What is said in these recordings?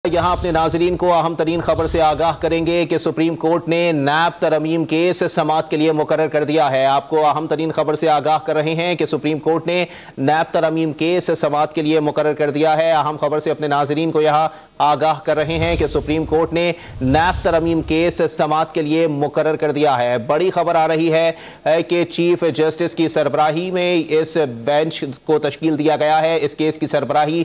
यहाँ अपने नाजरीन को अहम तरीन खबर से आगाह करेंगे कि सुप्रीम कोर्ट ने नैब तरमीम केस समाअत के लिए मुकर्रर कर दिया है। आपको अहम तरीन खबर से आगाह कर रहे हैं कि सुप्रीम कोर्ट ने नैब तरमीम केस समाअत के लिए मुकर्रर कर दिया है। अहम खबर से अपने नाजरीन को यहाँ आगाह कर रहे हैं कि सुप्रीम कोर्ट ने नैब तरमीम केस समाअत के लिए मुकर्रर कर दिया है। बड़ी खबर आ रही है कि चीफ जस्टिस की सरबराही में इस बेंच को तश्कील दिया गया है। इस केस की सरबराही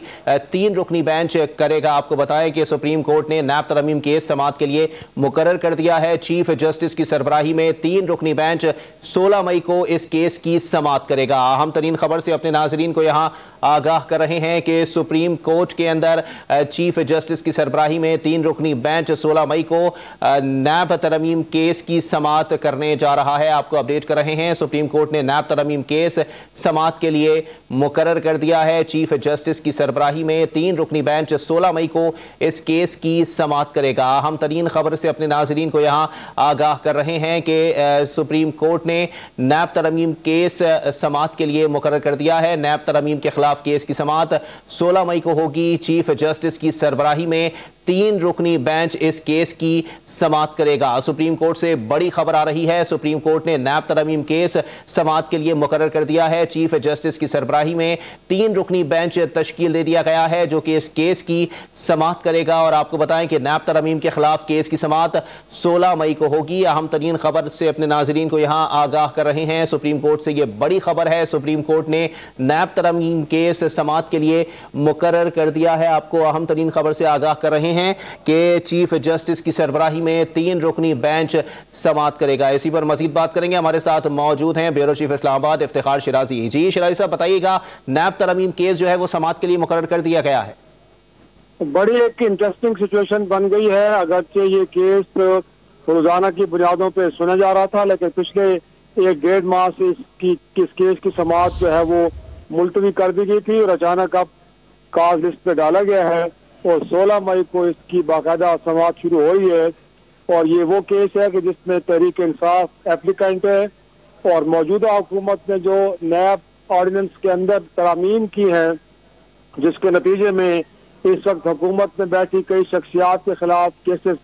3 रुकनी बेंच करेगा। आपको बताएं कि सुप्रीम कोर्ट ने नैब तरमीम केस समाअत के लिए मुकर्रर कर दिया है। चीफ जस्टिस की सरबराही में 3 रुकनी बेंच 16 मई को इस केस की समाअत करेगा। अहम तरीन खबर से अपने नाजरीन को यहां आगाह कर रहे हैं कि सुप्रीम कोर्ट के अंदर चीफ जस्टिस की सरबराही में 3 रुकनी बेंच 16 मई को नैब तरमीम केस की समाअत करने जा रहा है। आपको अपडेट कर रहे हैं, सुप्रीम कोर्ट ने नैब तरमीम केस समाअत के लिए मुकर्रर कर दिया है। चीफ जस्टिस की सरबराही में 3 रुकनी बेंच 16 मई को इस केस की समाअत करेगा। अहम तरीन खबर से अपने नाजरीन को यहां आगाह कर रहे हैं कि सुप्रीम कोर्ट ने नैब तरमीम केस समाअत के लिए मुकर्रर कर दिया है। नैब तरमीम के खिलाफ केस की समाअत 16 मई को होगी। चीफ जस्टिस की सरबराही में 3 रुकनी बेंच इस केस की समाअत करेगा। सुप्रीम कोर्ट से बड़ी खबर आ रही है। सुप्रीम कोर्ट ने नैब तरमीम केस समाअत के लिए मुकर्रर कर दिया है। चीफ जस्टिस की सरबराही में 3 रुकनी बेंच तश्कील दे दिया गया है जो कि इस केस की समाअत करेगा। और आपको बताएं कि नैब तरमीम के खिलाफ केस की समाअत 16 मई को होगी। अहम तरीन खबर से अपने नाजरीन को यहां आगाह कर रहे हैं। सुप्रीम कोर्ट से यह बड़ी खबर है। सुप्रीम कोर्ट ने नैब तरमीम केस समाअत के लिए मुकर्रर कर दिया है। आपको अहम तरीन खबर से आगाह कर रहे हैं कि चीफ जस्टिस की सरबराही में 3 रुकनी बेंच समाअत करेगा। इसी पर मजीद बात करेंगे। हमारे साथ मौजूद हैं ब्यूरो चीफ इस्लामाबाद इफ्तिखार शिराजी। जी शिराजी साहब, बताइएगा, नैब तरमीम केस जो है वो समाअत के लिए मुकर्रर कर दिया गया है। बड़ी एक इंटरेस्टिंग सिचुएशन बन गई है। अगरचे ये केस रोजाना की बुनियादों पे सुना जा रहा था, लेकिन पिछले 1-1.5 माह से इस केस की समाअत जो है वो मुलतवी कर दी गई थी और अचानक अब काज लिस्ट पे डाला गया है और 16 मई को इसकी बाकायदा समाअत शुरू हुई है। और ये वो केस है कि जिसमें तहरीक इंसाफ एप्लीकेंट है और मौजूदा हुकूमत ने जो नैब ऑर्डिनेंस के अंदर तरामीम की हैं, जिसके नतीजे में इस वक्त हुकूमत में बैठी कई शख्सियात के खिलाफ केसेस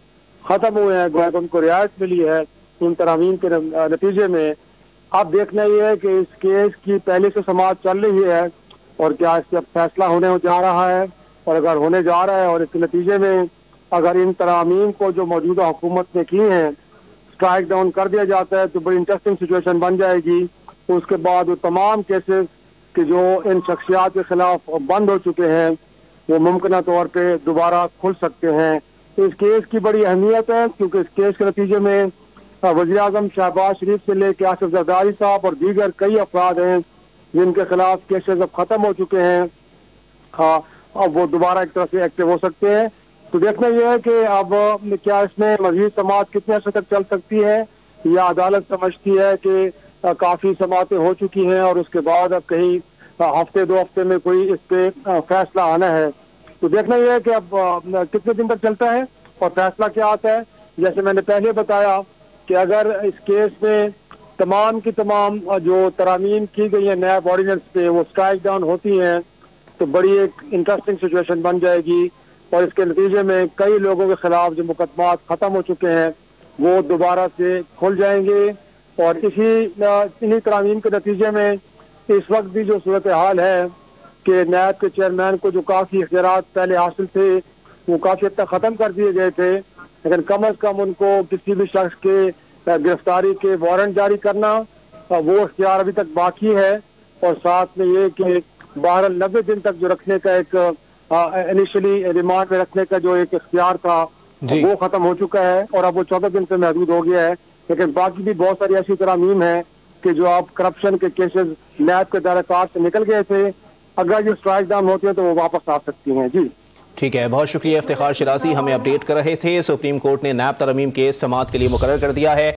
खत्म हुए हैं, गोया उनको रियायत मिली है उन तरामीम के नतीजे में। अब देखना यह है कि इस केस की पहले से समाअत चल रही है और क्या इसका फैसला होने जा रहा है, और अगर होने जा रहा है और इसके नतीजे में अगर इन तरामीम को जो मौजूदा हुकूमत ने की हैं स्ट्राइक डाउन कर दिया जाता है तो बड़ी इंटरेस्टिंग सिचुएशन बन जाएगी। उसके बाद वो तमाम केसेस के जो इन शख्सियात के खिलाफ बंद हो चुके हैं वो मुमकिन तौर पे दोबारा खुल सकते हैं। तो इस केस की बड़ी अहमियत है क्योंकि इस केस के नतीजे में वज़ीर आज़म शहबाज शरीफ से लेकर आसिफ जरदारी साहब और दीगर कई अफराद हैं जिनके खिलाफ केसेस अब खत्म हो चुके हैं। अब वो दोबारा एक तरह से एक्टिव हो सकते हैं। तो देखना यह है कि अब क्या इसमें मजीद समाअत कितने अर्से तक चल सकती है, या अदालत समझती है कि काफ़ी समाअतें हो चुकी हैं और उसके बाद अब कहीं हफ्ते 2 हफ्ते में कोई इस पे फैसला आना है। तो देखना यह है कि अब कितने दिन तक चलता है और फैसला क्या आता है। जैसे मैंने पहले बताया कि अगर इस केस में तमाम की तमाम जो तरामीम की गई है नैब ऑर्डिनेंस पे वो स्ट्राइक डाउन होती हैं तो बड़ी एक इंटरेस्टिंग सिचुएशन बन जाएगी और इसके नतीजे में कई लोगों के खिलाफ जो मुकदमात खत्म हो चुके हैं वो दोबारा से खुल जाएंगे। और इन्हीं तरामीम के नतीजे में इस वक्त भी जो सूरत हाल है कि नैब के चेयरमैन को जो काफ़ी इख्तियारात पहले हासिल थे वो काफ़ी हद तक ख़त्म कर दिए गए थे, लेकिन कम अज़ कम उनको किसी भी शख्स के गिरफ्तारी के वारंट जारी करना वो इख्तियार अभी तक बाकी है। और साथ में ये कि 12-90 दिन तक जो रखने का एक इनिशियली रिमांड में रखने का जो एक इख्तियार था वो खत्म हो चुका है और अब वो 14 दिन से महदूद हो गया है। लेकिन बाकी भी बहुत सारी ऐसी तरामीम है कि जो आप करप्शन के केसेस नैब के दायरे कार से निकल गए थे, अगर ये स्ट्राइक डाउन होती है तो वो वापस आ सकती हैं। जी ठीक है, बहुत शुक्रिया इफ्तिखार शिराजी, हमें अपडेट कर रहे थे। सुप्रीम कोर्ट ने नैब तरमीम केस समाअत के लिए मुकर्रर कर दिया है।